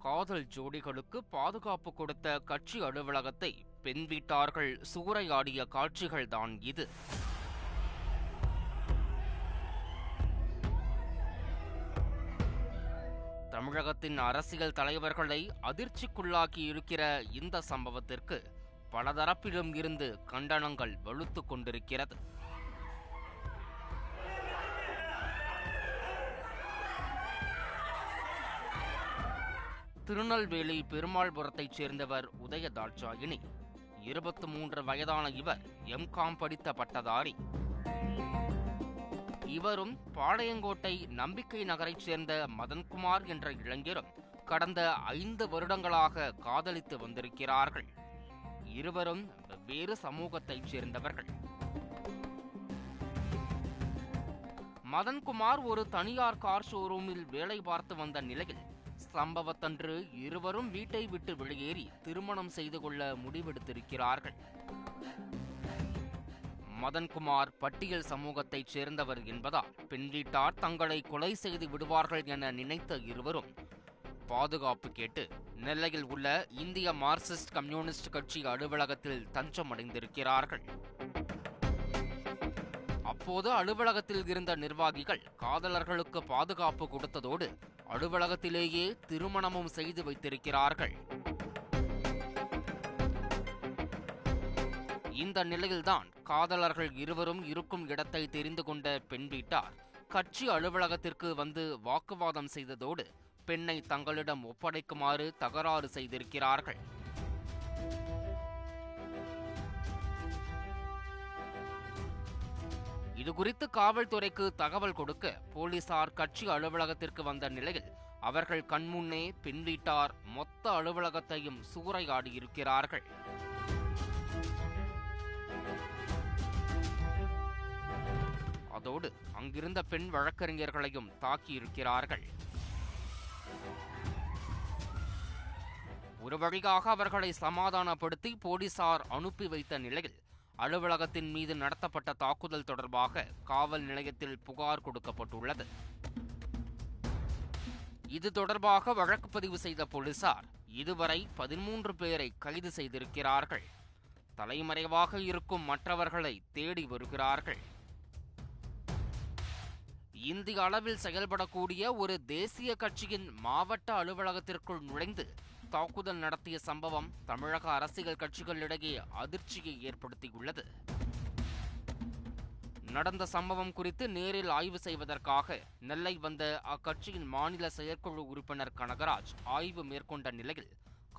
காதல் ஜோடிகளுக்கு பாதுகாப்பு கொடுத்த கட்சி அலுவலகத்தை பெண் வீட்டார்கள் சூறையாடிய காட்சிகள்தான் இது. தமிழகத்தின் அரசியல் தலைவர்களை அதிர்ச்சிக்குள்ளாக்கி இருக்கிற இந்த சம்பவத்திற்கு பலதரப்பிலும் இருந்து கண்டனங்கள் வலுத்துக் கொண்டிருக்கிறது. திருநெல்வேலி பெருமாள்புரத்தைச் சேர்ந்தவர் உதயதாட்சாயினி. 23 வயதான இவர் எம்.காம் படித்த பட்டதாரி. இவரும் பாளையங்கோட்டை நம்பிக்கை நகரைச் சேர்ந்த மதன்குமார் என்ற இளைஞரும் கடந்த 5 வருடங்களாக காதலித்து வந்திருக்கிறார்கள். இருவரும் வெவ்வேறு சமூகத்தைச் சேர்ந்தவர்கள். மதன்குமார் ஒரு தனியார் கார் ஷோரூமில் வேலை பார்த்து வந்த நிலையில் சம்பவத்தன்று இருவரும் வீட்டை விட்டு வெளியேறி திருமணம் செய்து கொள்ள முடிவெடுத்திருக்கிறார்கள். மதன்குமார் பட்டியல் சமூகத்தைச் சேர்ந்தவர் என்பதால் பெண் வீட்டார் தங்களை கொலை செய்து விடுவார்கள் என நினைத்த இருவரும் பாதுகாப்பு கேட்டு நெல்லையில் உள்ள இந்திய மார்க்சிஸ்ட் கம்யூனிஸ்ட் கட்சி அலுவலகத்தில் தஞ்சம் அடைந்திருக்கிறார்கள். அப்போது அலுவலகத்தில் இருந்த நிர்வாகிகள் காதலர்களுக்கு பாதுகாப்பு கொடுத்ததோடு அலுவலகத்திலேயே திருமணமும் செய்து வைத்திருக்கிறார்கள். இந்த நிலையில்தான் காதலர்கள் இருவரும் இருக்கும் இடத்தை தெரிந்து கொண்ட பெண் வீட்டார் கட்சி அலுவலகத்திற்கு வந்து வாக்குவாதம் செய்ததோடு பெண்ணை தங்களிடம் ஒப்படைக்குமாறு தகராறு செய்திருக்கிறார்கள். இதுகுறித்து காவல்துறைக்கு தகவல் கொடுக்க போலீசார் கட்சி அலுவலகத்திற்கு வந்த நிலையில் அவர்கள் கண்முன்னே பெண் வீட்டார் மொத்த அலுவலகத்தையும் சூறையாடியிருக்கிறார்கள். அதோடு அங்கிருந்த பெண் வழக்கறிஞர்களையும் தாக்கியிருக்கிறார்கள். ஒரு வழியாக அவர்களை சமாதானப்படுத்தி போலீசார் அனுப்பி வைத்த நிலையில் அலுவலகத்தின் மீது நடத்தப்பட்ட தாக்குதல் தொடர்பாக காவல் நிலையத்தில் புகார் கொடுக்கப்பட்டுள்ளது. இது தொடர்பாக வழக்கு பதிவு செய்த போலீசார் இதுவரை 13 பேரை கைது செய்திருக்கிறார்கள். தலைமறைவாக இருக்கும் மற்றவர்களை தேடி வருகிறார்கள். இந்திய அளவில் செயல்படக்கூடிய ஒரு தேசிய கட்சியின் மாவட்ட அலுவலகத்திற்குள் நுழைந்து தாக்குதல் நடத்திய சம்பவம் தமிழக அரசியல் கட்சிகளிடையே அதிர்ச்சியை ஏற்படுத்தியுள்ளது. நடந்த சம்பவம் குறித்து நேரில் ஆய்வு செய்வதற்காக நெல்லை வந்த அக்கட்சியின் மாநில செயற்குழு உறுப்பினர் கனகராஜ் ஆய்வு மேற்கொண்ட நிலையில்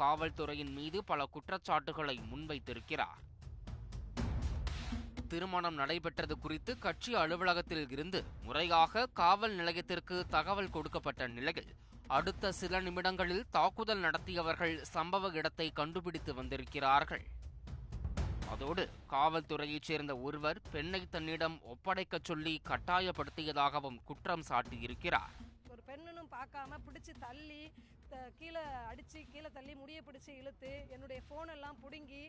காவல்துறையின் மீது பல குற்றச்சாட்டுகளை முன்வைத்திருக்கிறார். திருமணம் நடைபெற்றது குறித்து கட்சி அலுவலகத்தில் இருந்து முறையாக காவல் நிலையத்திற்கு தகவல் கொடுக்கப்பட்ட நிலையில் அடுத்த சில நிமிடங்களில் தாக்குதல் நடத்தியவர்கள் சம்பவ இடத்தை கண்டுபிடித்து வந்திருக்கிறார்கள். அதோடு காவல்துறையைச் சேர்ந்த ஒருவர் பெண்ணை தன்னிடம் ஒப்படைக்கச் சொல்லி கட்டாயப்படுத்தியதாகவும் குற்றம் சாட்டியிருக்கிறார். ஒரு பெண்ணும் பார்க்காம பிடிச்சி தள்ளி கீழே அடித்து கீழே தள்ளி முடியை பிடிச்சி இழுத்து என்னுடைய ஃபோன் எல்லாம் பிடுங்கி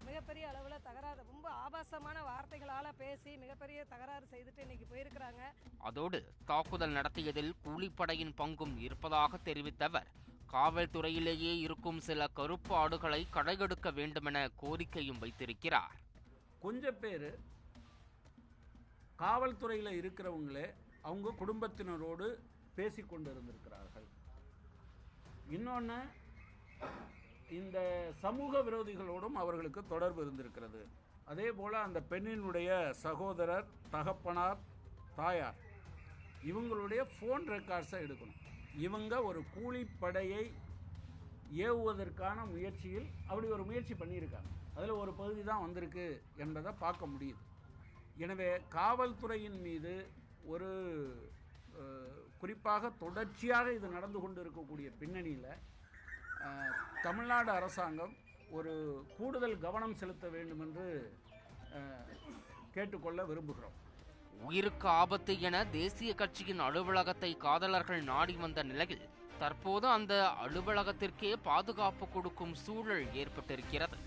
மிகப்பெரிய அளவில் தகராறு, ரொம்ப ஆபாசமான வார்த்தைகளால் பேசி மிகப்பெரிய தகராறு செய்துட்டு இன்னைக்கு போயிருக்கிறாங்க. அதோடு தாக்குதல் நடத்தியதில் கூலிப்படையின் பங்கும் இருப்பதாக தெரிவித்தவர் காவல்துறையிலேயே இருக்கும் சில கருப்பு ஆடுகளை கடையெடுக்க வேண்டுமென கோரிக்கையும் வைத்திருக்கிறார். கொஞ்சம் பேர் காவல்துறையில் இருக்கிறவங்களே அவங்க குடும்பத்தினரோடு பேசி கொண்டு இருந்திருக்கிறார்கள். இன்னொன்று, இந்த சமூக விரோதிகளோடும் அவர்களுக்கு தொடர்பு இருந்திருக்கிறது. அதே போல் அந்த பெண்ணினுடைய சகோதரர், தகப்பனார், தாயார் இவங்களுடைய ஃபோன் ரெக்கார்ட்ஸை எடுக்கணும். இவங்க ஒரு கூலிப்படையை ஏவுவதற்கான முயற்சியில் அப்படி ஒரு முயற்சி பண்ணியிருக்காங்க. அதில் ஒரு பகுதி தான் வந்திருக்கு என்பதை பார்க்க முடியுது. எனவே காவல்துறையின் மீது ஒரு குறிப்பாக தொடர்ச்சியாக இது நடந்து கொண்டு இருக்கக்கூடிய பின்னணியில் தமிழ்நாடு அரசாங்கம் ஒரு கூடுதல் கவனம் செலுத்த வேண்டும் என்று கேட்டுக்கொள்ள விரும்புகிறோம். உயிருக்கு ஆபத்து என தேசிய கட்சியின் அலுவலகத்தை காதலர்கள் நாடி வந்த நிலையில் தற்போது அந்த அலுவலகத்திற்கே பாதுகாப்பு கொடுக்கும் சூழல் ஏற்பட்டிருக்கிறது.